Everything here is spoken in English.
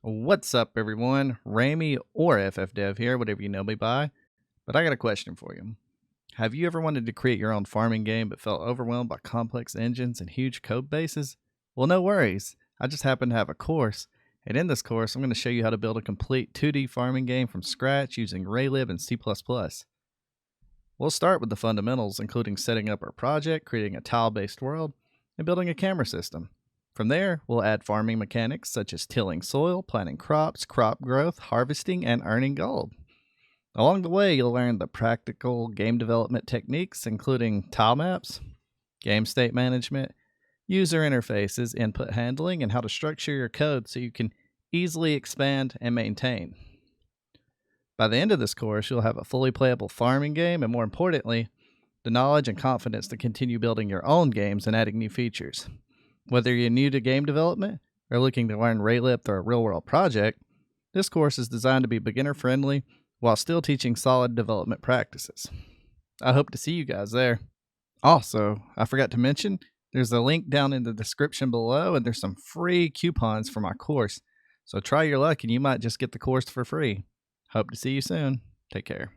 What's up, everyone? Ramy or FFDev here, whatever you know me by. But I got a question for you. Have you ever wanted to create your own farming game but felt overwhelmed by complex engines and huge code bases? Well, no worries. I just happen to have a course, and in this course, I'm going to show you how to build a complete 2D farming game from scratch using Raylib and C++. We'll start with the fundamentals, including setting up our project, creating a tile-based world, and building a camera system. From there, we'll add farming mechanics such as tilling soil, planting crops, crop growth, harvesting, and earning gold. Along the way, you'll learn the practical game development techniques, including tile maps, game state management, user interfaces, input handling, and how to structure your code so you can easily expand and maintain. By the end of this course, you'll have a fully playable farming game, and more importantly, the knowledge and confidence to continue building your own games and adding new features. Whether you're new to game development or looking to learn Raylib through a real-world project, this course is designed to be beginner-friendly while still teaching solid development practices. I hope to see you guys there. Also, I forgot to mention, there's a link down in the description below, and there's some free coupons for my course. So try your luck and you might just get the course for free. Hope to see you soon. Take care.